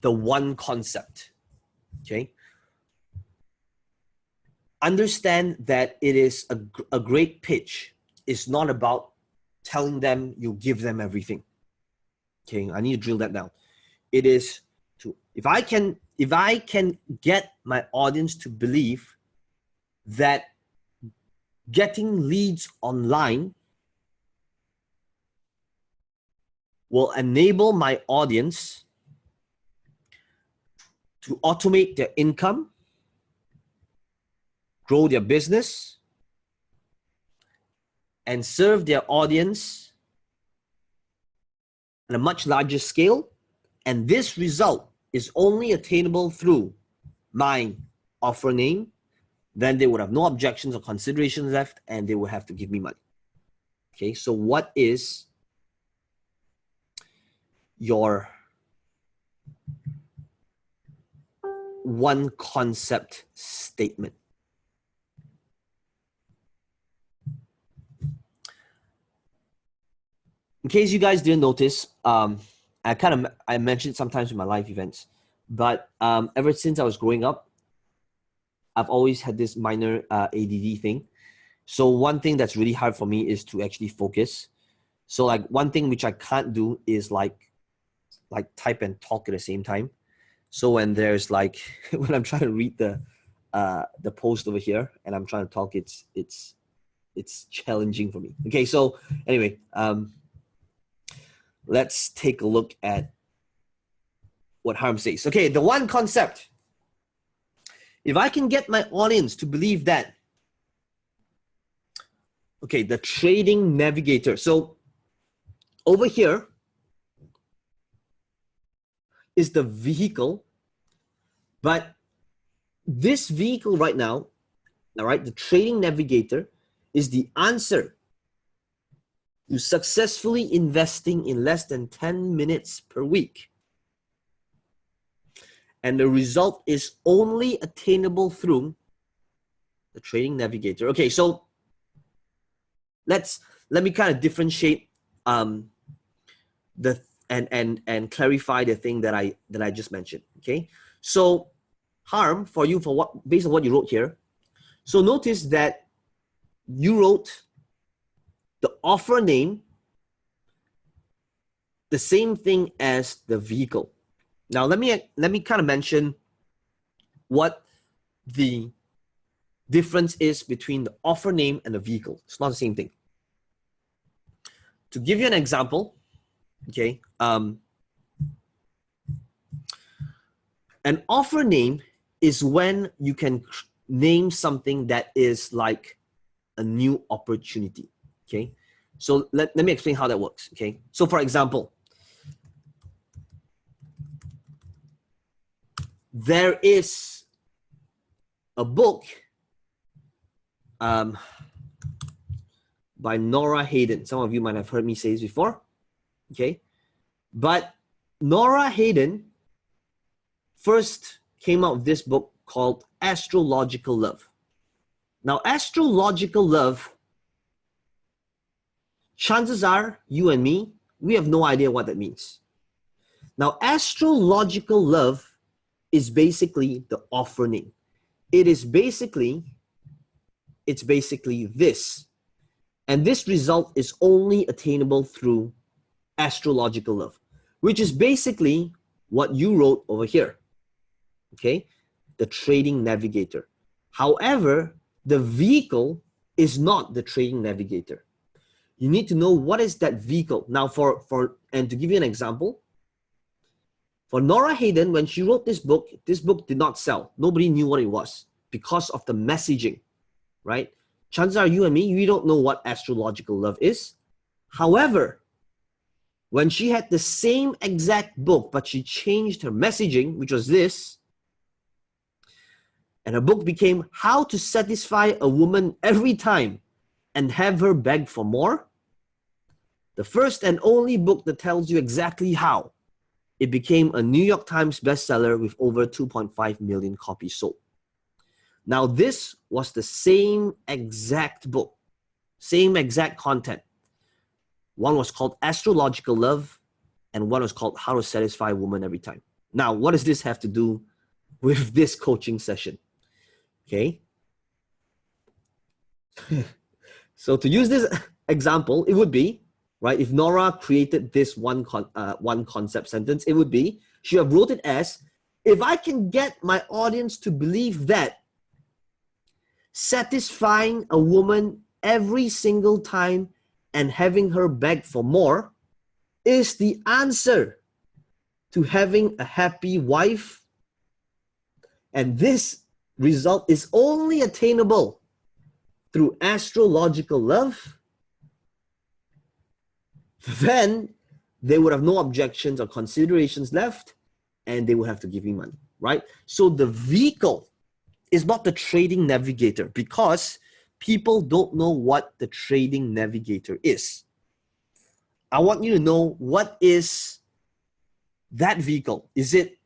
the one concept, okay? Understand that it is a great pitch. It's not about telling them you give them everything. Okay, I need to drill that down. It is to, if I can get my audience to believe that getting leads online will enable my audience to automate their income, grow their business, and serve their audience on a much larger scale. And this result is only attainable through my offer name. Then they would have no objections or considerations left, and they would have to give me money. Okay, so what is your one concept statement? In case you guys didn't notice, I mentioned sometimes in my live events, but ever since I was growing up, I've always had this minor ADD thing. So one thing that's really hard for me is to actually focus. So like one thing which I can't do is like type and talk at the same time. So when there's like, when I'm trying to read the post over here and I'm trying to talk, it's challenging for me. Okay, so anyway, let's take a look at what Harm says. Okay, the one concept. If I can get my audience to believe that, okay, the trading navigator. So over here is the vehicle, but this vehicle right now, all right, the trading navigator is the answer to successfully investing in less than 10 minutes per week. And the result is only attainable through the trading navigator. Okay, so let me kind of differentiate and clarify the thing that I just mentioned. Okay, so Harm, for you, for what, based on what you wrote here, so notice that you wrote the offer name the same thing as the vehicle. Now let me kind of mention what the difference is between the offer name and the vehicle. It's not the same thing. To give you an example, okay, an offer name is when you can name something that is like a new opportunity. Okay, so let me explain how that works. Okay, so for example, there is a book by Nora Hayden. Some of you might have heard me say this before. Okay, but Nora Hayden first came out with this book called Astrological Love. Now, astrological love, chances are you and me, we have no idea what that means. Now, astrological love is basically the offer name. It's basically this. And this result is only attainable through astrological love, which is basically what you wrote over here. Okay, the trading navigator. However, the vehicle is not the trading navigator. You need to know what is that vehicle. Now, and to give you an example, for Nora Hayden, when she wrote this book did not sell. Nobody knew what it was because of the messaging, right? Chances are you and me, we don't know what astrological love is. However, when she had the same exact book, but she changed her messaging, which was this, and her book became How to Satisfy a Woman Every Time and Have Her Beg for More, the first and only book that tells you exactly how. It became a New York Times bestseller with over 2.5 million copies sold. Now, this was the same exact book, same exact content. One was called Astrological Love, and one was called How to Satisfy a Woman Every Time. Now, what does this have to do with this coaching session? Okay. So to use this example, it would be, right, if Nora created this one concept sentence, it would be, she have wrote it as, if I can get my audience to believe that satisfying a woman every single time and having her beg for more is the answer to having a happy wife, and this result is only attainable through astrological love, then they would have no objections or considerations left, and they would have to give me money, right? So the vehicle is not the trading navigator, because people don't know what the trading navigator is. I want you to know, what is that vehicle? Is it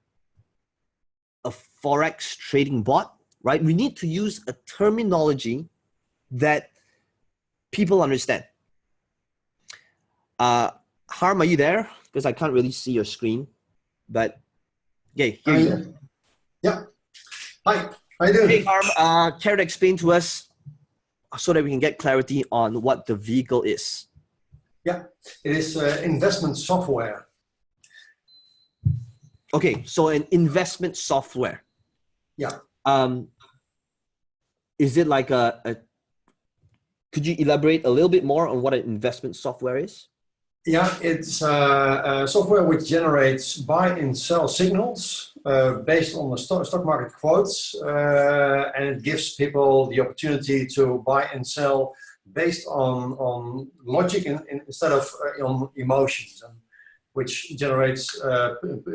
a Forex trading bot, right? We need to use a terminology that people understand. Harm, are you there? Because I can't really see your screen, but okay, here you go. Yeah. Hi, how you doing? Hey, Harm, care to explain to us so that we can get clarity on what the vehicle is? Yeah, it is investment software. Okay, so an investment software. Yeah. Is it like could you elaborate a little bit more on what an investment software is? Yeah, it's a software which generates buy and sell signals based on the stock market quotes, and it gives people the opportunity to buy and sell based on logic instead of on emotions, which generates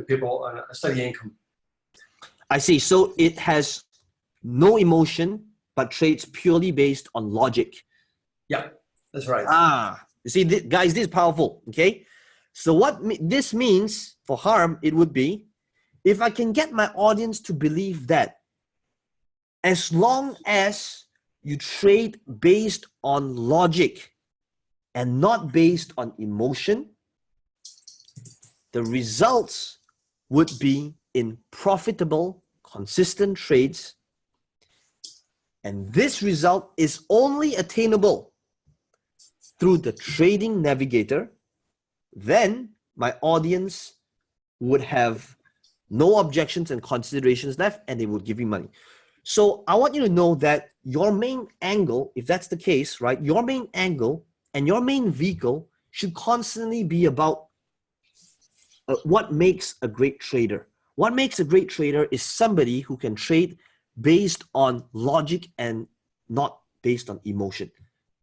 people a steady income. I see. So it has no emotion, but trades purely based on logic. Yeah, that's right. You see, guys, this is powerful, okay? So what this means for Harm, it would be, if I can get my audience to believe that as long as you trade based on logic and not based on emotion, the results would be in profitable, consistent trades. And this result is only attainable through the trading navigator. Then my audience would have no objections and considerations left, and they would give you money. So I want you to know that your main angle, if that's the case, right, your main angle and your main vehicle should constantly be about what makes a great trader. What makes a great trader is somebody who can trade based on logic and not based on emotion.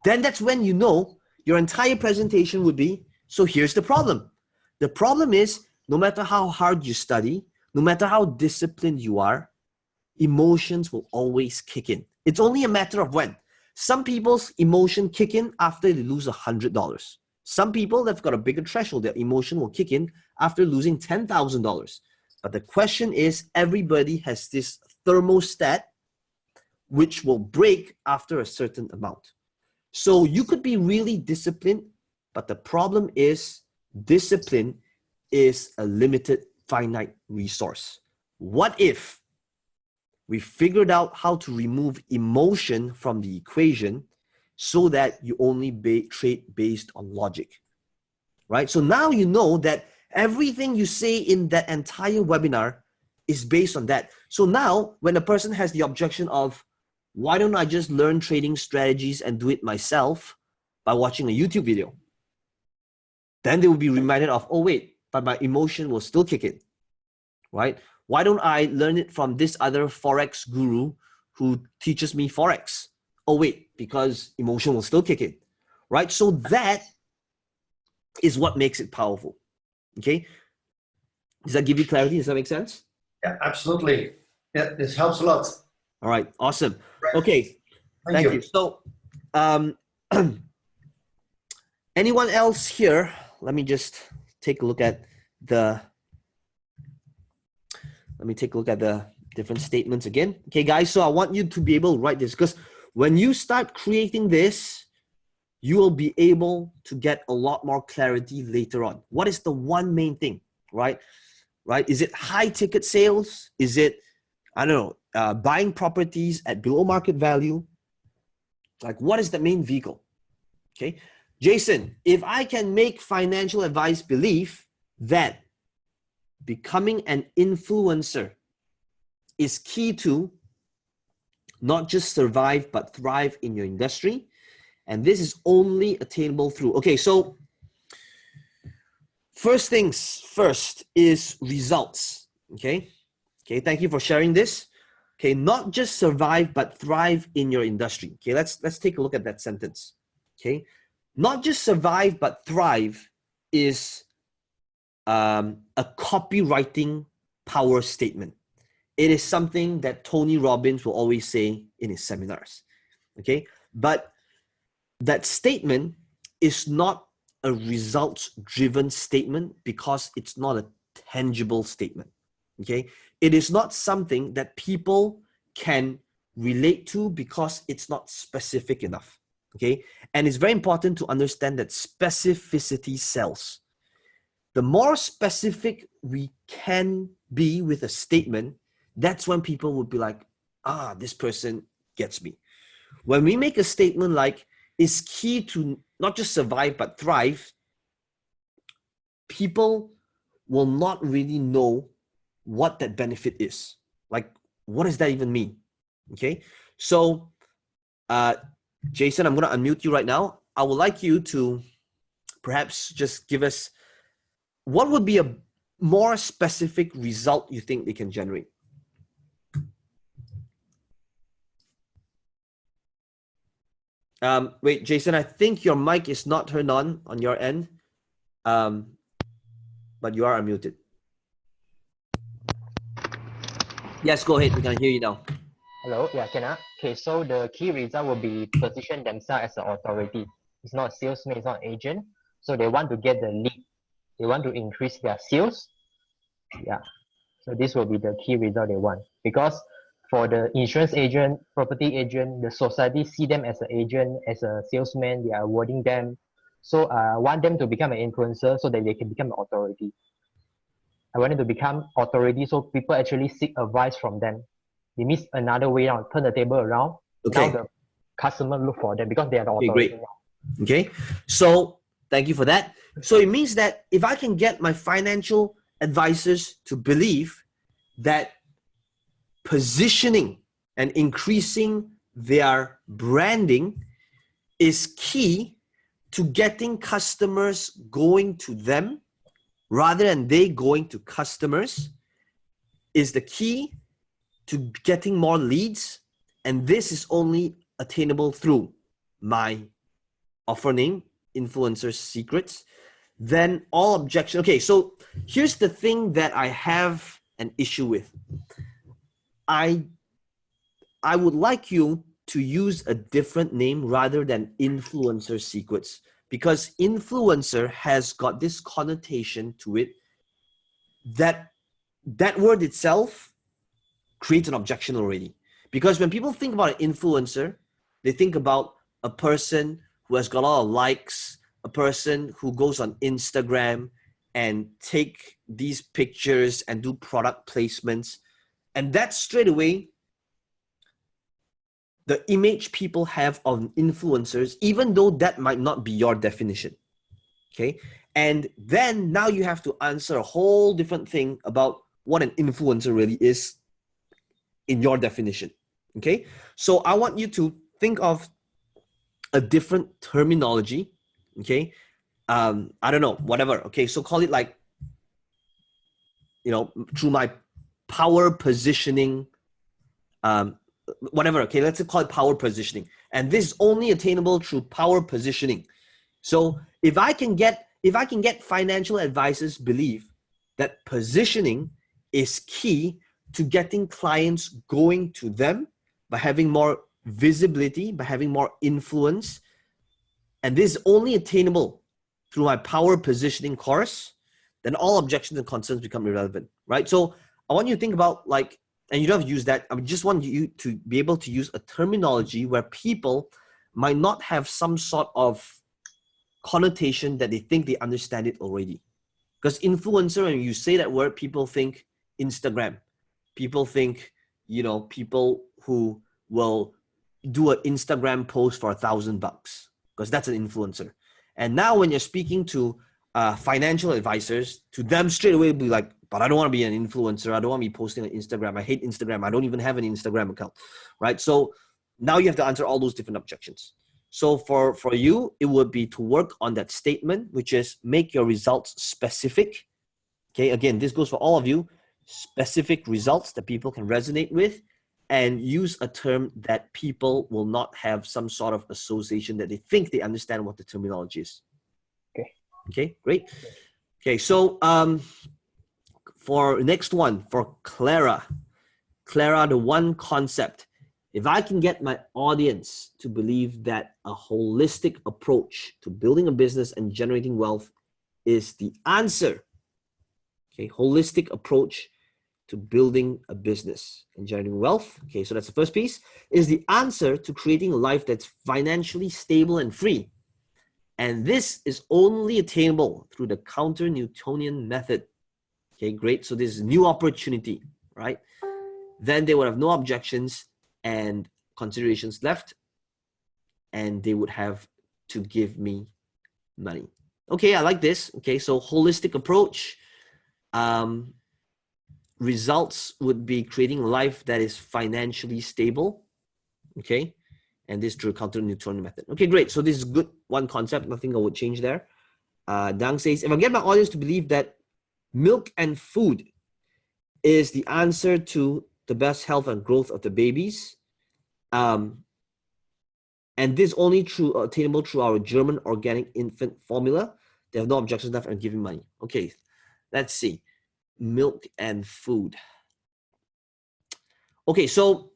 Then that's when you know your entire presentation would be, so here's the problem. The problem is, no matter how hard you study, no matter how disciplined you are, emotions will always kick in. It's only a matter of when. Some people's emotion kick in after they lose $100. Some people that have got a bigger threshold, their emotion will kick in after losing $10,000. But the question is, everybody has this thermostat which will break after a certain amount. So you could be really disciplined, but the problem is discipline is a limited, finite resource. What if we figured out how to remove emotion from the equation so that you only trade based on logic, right? So now you know that everything you say in that entire webinar is based on that. So now when a person has the objection of, why don't I just learn trading strategies and do it myself by watching a YouTube video? Then they will be reminded of, oh wait, but my emotion will still kick in, right? Why don't I learn it from this other Forex guru who teaches me Forex? Oh wait, because emotion will still kick in, right? So that is what makes it powerful, okay? Does that give you clarity? Does that make sense? Yeah, absolutely. Yeah, this helps a lot. All right, awesome. Okay, thank you. So, anyone else here? Let me just take a look at the. Let me take a look at the different statements again. Okay, guys. So I want you to be able to write this, because when you start creating this, you will be able to get a lot more clarity later on. What is the one main thing, right? right? Is it high ticket sales? Is it, I don't know, buying properties at below market value? Like, what is the main vehicle? Okay, Jason, if I can make financial advice believe that becoming an influencer is key to not just survive but thrive in your industry, and this is only attainable through, okay, so first things first is results. Okay, thank you for sharing this. Okay, not just survive but thrive in your industry. Okay, let's take a look at that sentence. Okay, not just survive but thrive is a copywriting power statement. It is something that Tony Robbins will always say in his seminars. Okay, but that statement is not a results-driven statement because it's not a tangible statement. Okay, it is not something that people can relate to because it's not specific enough. Okay, and it's very important to understand that specificity sells. The more specific we can be with a statement, that's when people would be like, ah, this person gets me. When we make a statement like, is key to not just survive but thrive, people will not really know what that benefit is. Like, what does that even mean? Okay, so Jason, I'm going to unmute you right now. I would like you to perhaps just give us what would be a more specific result you think they can generate. Wait, Jason, I think your mic is not turned on your end, but you are unmuted. Yes, go ahead. We can hear you now. Hello, yeah, can I? Okay, so the key result will be position themselves as an authority. It's not a salesman, it's not an agent. So they want to get the lead. They want to increase their sales. Yeah. So this will be the key result they want. Because for the insurance agent, property agent, the society see them as an agent, as a salesman, they are awarding them. So I want them to become an influencer so that they can become an authority. I want them to become authority so people actually seek advice from them. They miss another way around, turn the table around. Okay. Now the customer look for them because they are the Okay, authority great. now. Okay, so thank you for that. So it means that if I can get my financial advisors to believe that positioning and increasing their branding is key to getting customers going to them rather than they going to customers, is the key to getting more leads, and this is only attainable through my offer name, Influencer Secrets, then all objection. Okay, so here's the thing that I have an issue with. I would like you to use a different name rather than Influencer Secrets, because influencer has got this connotation to it that that word itself creates an objection already. Because when people think about an influencer, they think about a person who has got a lot of likes, a person who goes on Instagram and take these pictures and do product placements. And that's straight away the image people have of influencers, even though that might not be your definition. Okay. And then now you have to answer a whole different thing about what an influencer really is in your definition. Okay. So I want you to think of a different terminology. Okay. I don't know, whatever. Okay. So call it like, you know, through my power positioning, whatever. Okay. Let's call it power positioning. And this is only attainable through power positioning. So if I can get financial advisors believe that positioning is key to getting clients going to them by having more visibility, by having more influence, and this is only attainable through my power positioning course, then all objections and concerns become irrelevant, right? So I want you to think about, like, and you don't have to use that. I just want you to be able to use a terminology where people might not have some sort of connotation that they think they understand it already. Because influencer, when you say that word, people think Instagram. People think, you know, people who will do an Instagram post for $1,000 because that's an influencer. And now when you're speaking to financial advisors, to them straight away be like, but I don't want to be an influencer. I don't want to be posting on Instagram. I hate Instagram. I don't even have an Instagram account, right? So now you have to answer all those different objections. So for you, it would be to work on that statement, which is make your results specific. Okay, again, this goes for all of you. Specific results that people can resonate with, and use a term that people will not have some sort of association that they think they understand what the terminology is. Okay. Okay, great. Okay, so for next one, for Clara, the one concept. If I can get my audience to believe that a holistic approach to building a business and generating wealth is the answer, okay, holistic approach to building a business and generating wealth, okay, so that's the first piece, is the answer to creating a life that's financially stable and free. And this is only attainable through the counter-Newtonian method. Okay, great. So this is new opportunity, right? Then they would have no objections and considerations left, and they would have to give me money. Okay, I like this. Okay, so holistic approach. Results would be creating a life that is financially stable. Okay, and this through counter-Newtonian method. Okay, great. So this is good. One concept, nothing I would change there. Dang says, if I get my audience to believe that milk and food is the answer to the best health and growth of the babies, and this only attainable through our German organic infant formula, they have no objections left and giving money. Okay, let's see. Milk and food. Okay, so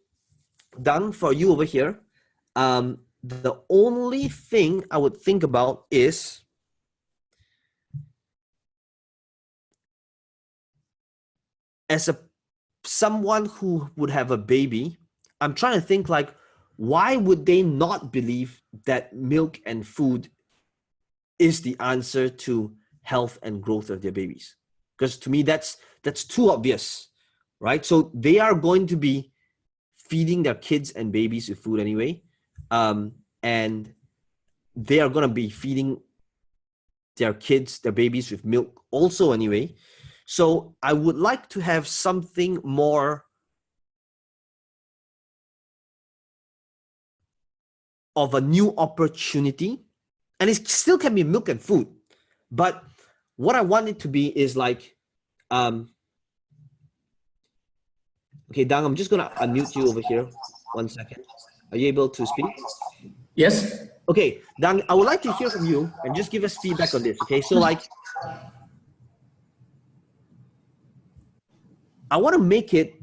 done for you over here. The only thing I would think about is as someone who would have a baby, I'm trying to think like, why would they not believe that milk and food is the answer to health and growth of their babies? Because to me, that's too obvious, right? So they are going to be feeding their kids and babies with food anyway. And they are going to be feeding their kids, their babies with milk also anyway. So I would like to have something more of a new opportunity, and it still can be milk and food, but what I want it to be is like, okay, Dang, I'm just gonna unmute you over here. 1 second. Are you able to speak? Yes. Okay, Dang, I would like to hear from you and just give us feedback on this. Okay, so like, I want to make it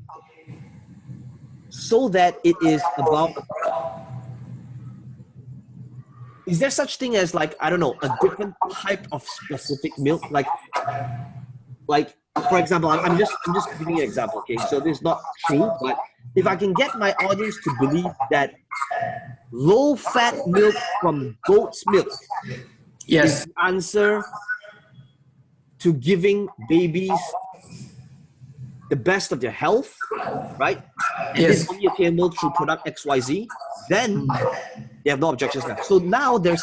so that it is about, is there such thing as like, I don't know, a different type of specific milk? Like for example, I'm just giving you an example, okay? So this is not true, but if I can get my audience to believe that low-fat milk from goat's milk is the answer to giving babies the best of their health, right? And this only attainable through product XYZ, then they have no objections left. So now there's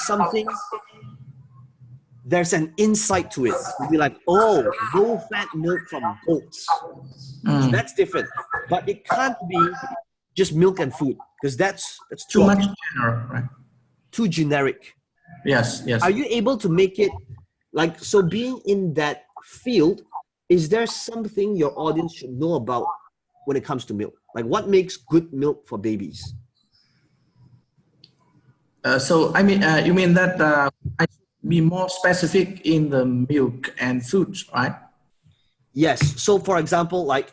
an insight to it. You'll be like, oh, low-fat milk from goats. So that's different. But it can't be just milk and food, because that's too much general, right? Too generic. Yes. Are you able to make it like, so being in that field, is there something your audience should know about when it comes to milk? Like what makes good milk for babies? So I mean, you mean that I should be more specific in the milk and foods, right? Yes. So for example, like,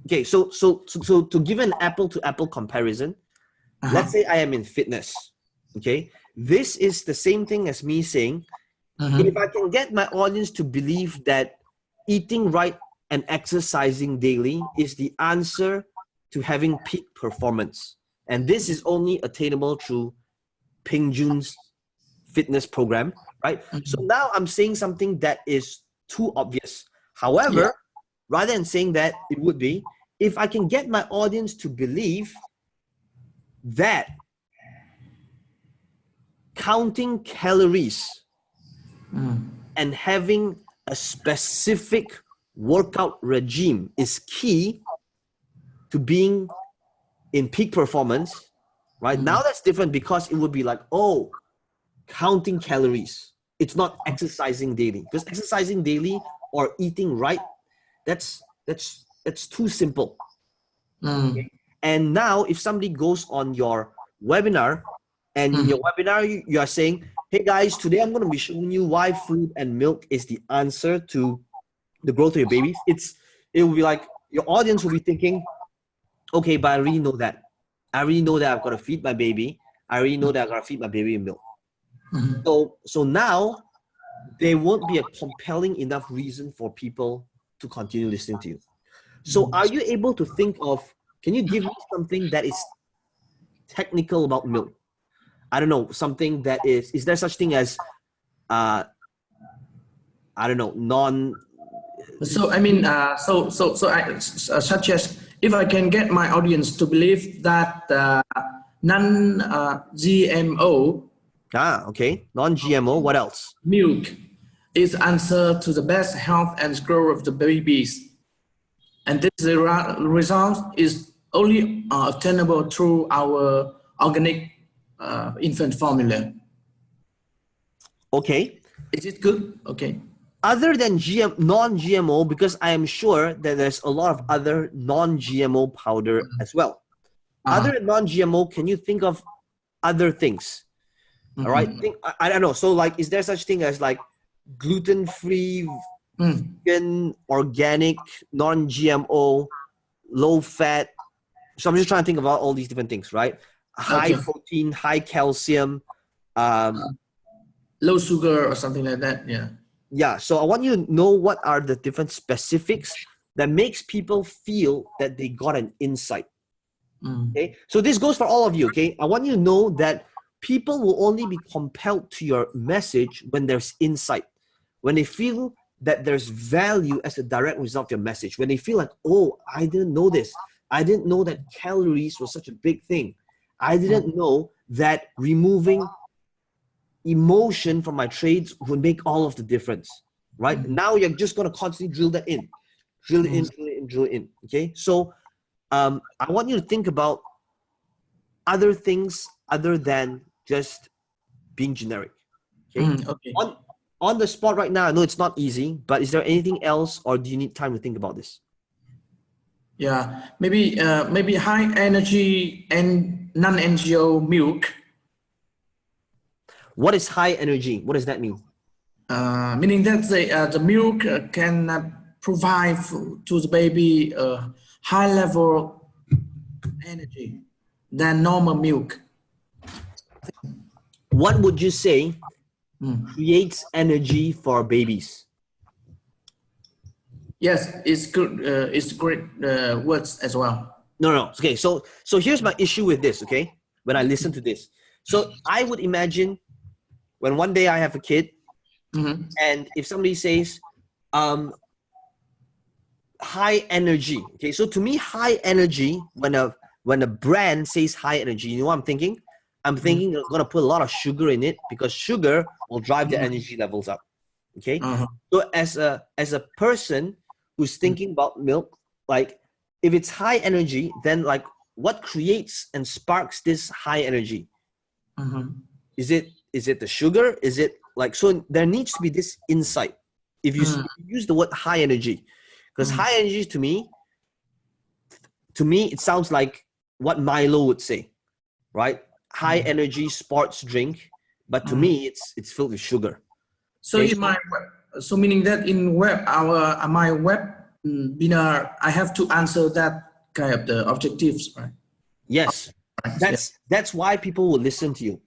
okay, so to give an apple-to-apple comparison, let's say I am in fitness, okay? This is the same thing as me saying, if I can get my audience to believe that eating right and exercising daily is the answer to having peak performance, and this is only attainable through Peng Joon's fitness program, right? So now I'm saying something that is too obvious. However, rather than saying that, it would be, if I can get my audience to believe that counting calories and having a specific workout regime is key to being in peak performance, right? Now that's different, because it would be like, oh, counting calories. It's not exercising daily, because exercising daily or eating right, that's too simple. Okay? And now if somebody goes on your webinar, and in your webinar you are saying, hey guys, today I'm going to be showing you why food and milk is the answer to the growth of your babies. It will be like, your audience will be thinking, okay, but I already know that. I already know that I've got to feed my baby. I already know that I've got to feed my baby milk. So now there won't be a compelling enough reason for people to continue listening to you. So are you able to think of, can you give me something that is technical about milk? I don't know, something that is there such thing as, I don't know, So I mean, such as, if I can get my audience to believe that non-GMO non-GMO, what else? milk is answer to the best health and growth of the babies, and this result is only obtainable through our organic infant formula. Okay. Is it good? Okay. Other than non-GMO, because I am sure that there's a lot of other non-GMO powder as well. Other than non-GMO, can you think of other things? All right. I don't know. So like, is there such thing as like gluten-free, vegan, organic, non-GMO, low-fat? So I'm just trying to think about all these different things, right? High protein, high calcium, low sugar or something like that. Yeah. Yeah. So I want you to know what are the different specifics that makes people feel that they got an insight. Okay. So this goes for all of you. Okay. I want you to know that people will only be compelled to your message when there's insight, when they feel that there's value as a direct result of your message, when they feel like, oh, I didn't know this. I didn't know that calories was such a big thing. I didn't know that removing emotion from my trades would make all of the difference, right? Now you're just going to constantly drill that in, drill it in, drill it in, drill it in. Okay. So I want you to think about other things other than just being generic. Okay. Okay. On the spot right now, I know it's not easy, but is there anything else, or do you need time to think about this? Yeah, maybe high energy and non-NGO milk. What is high energy? What does that mean? Meaning that the milk can provide to the baby a high level energy than normal milk. What would you say creates energy for babies? Yes, it's good. It's great words as well. No. Okay, so here's my issue with this. Okay, when I listen to this, so I would imagine when one day I have a kid, and if somebody says, high energy. Okay, so to me, high energy, when a brand says high energy, you know what I'm thinking? I'm thinking they're gonna put a lot of sugar in it, because sugar will drive the energy levels up. Okay, so as a person who's thinking about milk, like if it's high energy, then like what creates and sparks this high energy? Is it the sugar? Is it like, so there needs to be this insight. If you use the word high energy, because high energy to me it sounds like what Milo would say, right? High energy sports drink, but to me it's filled with sugar. So Okay, so meaning that in my webinar, I have to answer that kind of the objectives, right? Yes, that's why people will listen to you.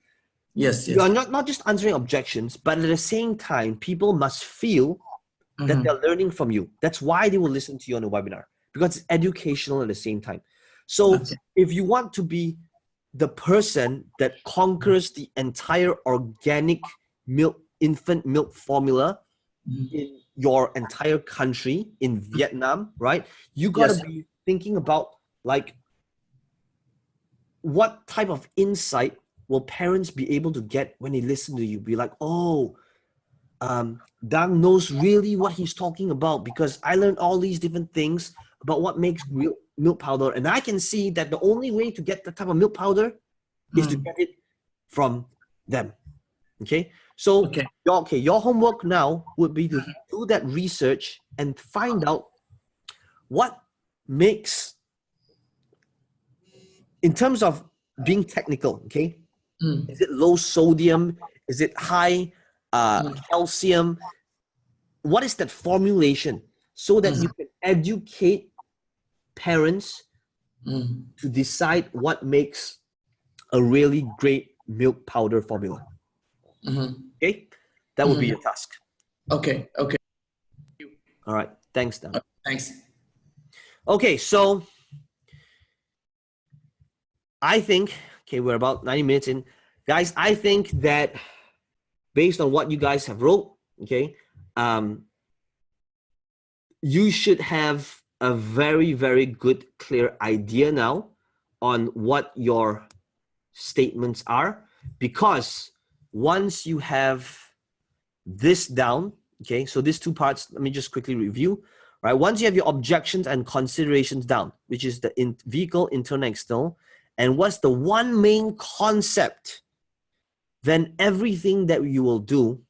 Yes. You are not just answering objections, but at the same time, people must feel that they're learning from you. That's why they will listen to you on the webinar, because it's educational at the same time. So if you want to be the person that conquers the entire organic milk, infant milk formula in your entire country in Vietnam, right? You got to Yes. be thinking about like what type of insight will parents be able to get when they listen to you? Be like, oh, Dang knows really what he's talking about because I learned all these different things about what makes real milk powder. And I can see that the only way to get the type of milk powder is to get it from them. Okay. So your homework now would be to do that research and find out what makes, in terms of being technical, okay? Is it low sodium? Is it high calcium? What is that formulation so that you can educate parents to decide what makes a really great milk powder formula? Okay, that would be your task. Okay. All right, thanks, Dan. Thanks. Okay, so I think, okay, we're about 90 minutes in. Guys, I think that based on what you guys have wrote, okay, you should have a very, very good, clear idea now on what your statements are, because once you have this down, okay, so these two parts, let me just quickly review, right? Once you have your objections and considerations down, which is the vehicle, internal, external, and what's the one main concept, then everything that you will do,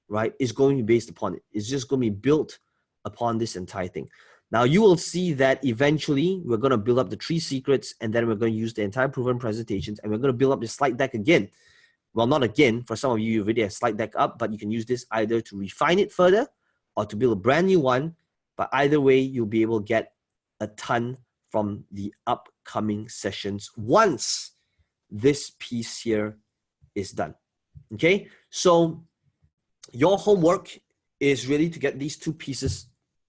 right, is going to be based upon it. It's just going to be built upon this entire thing. Now you will see that eventually we're going to build up the 3 secrets, and then we're going to use the entire proven presentations, and we're going to build up the slide deck again. Well, not again, for some of you already have slide deck up, but you can use this either to refine it further or to build a brand new one. But either way, you'll be able to get a ton from the upcoming sessions once this piece here is done. Okay, so your homework is really to get these 2 pieces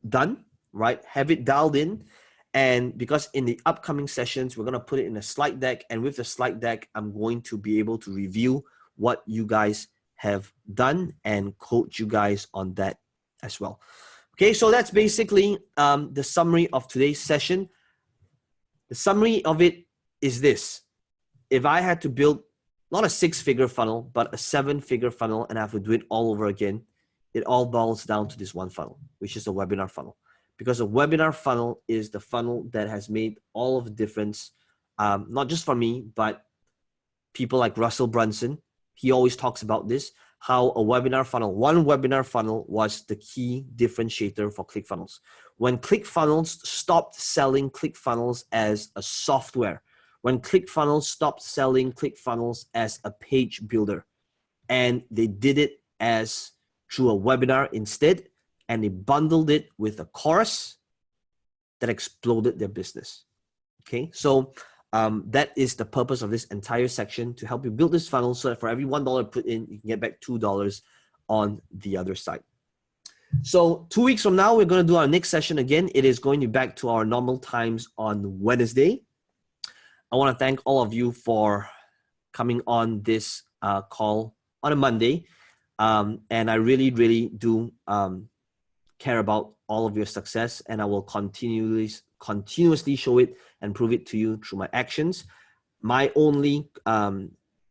done, right? Have it dialed in. And because in the upcoming sessions, we're going to put it in a slide deck. And with the slide deck, I'm going to be able to review what you guys have done and coach you guys on that as well. Okay, so that's basically the summary of today's session. The summary of it is this. If I had to build not a 6-figure funnel, but a 7-figure funnel, and I have to do it all over again, it all boils down to this one funnel, which is a webinar funnel. Because a webinar funnel is the funnel that has made all of the difference, not just for me, but people like Russell Brunson. He always talks about this, how a webinar funnel, one webinar funnel was the key differentiator for ClickFunnels. When ClickFunnels stopped selling ClickFunnels as a software, when ClickFunnels stopped selling ClickFunnels as a page builder, and they did it as through a webinar instead, and they bundled it with a course, that exploded their business. Okay, so that is the purpose of this entire section, to help you build this funnel so that for every $1 put in, you can get back $2 on the other side. So 2 weeks from now, we're going to do our next session again. It is going to be back to our normal times on Wednesday. I want to thank all of you for coming on this call on a Monday. And I really, really do care about all of your success, and I will continuously show it and prove it to you through my actions. My only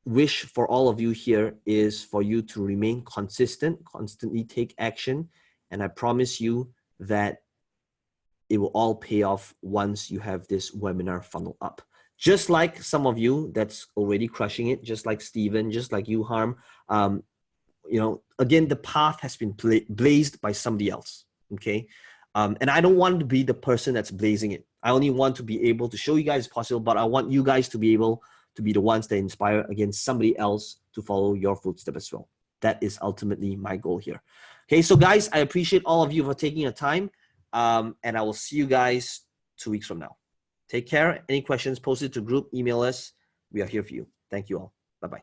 wish for all of you here is for you to remain consistent, constantly take action, and I promise you that it will all pay off once you have this webinar funnel up. Just like some of you that's already crushing it, just like Steven, just like you, Harm. You know, again, the path has been blazed by somebody else, okay? And I don't want to be the person that's blazing it. I only want to be able to show you guys it's possible, but I want you guys to be able to be the ones that inspire, again, somebody else to follow your footsteps as well. That is ultimately my goal here. Okay, so guys, I appreciate all of you for taking your time, and I will see you guys 2 weeks from now. Take care. Any questions, post it to group, email us. We are here for you. Thank you all. Bye-bye.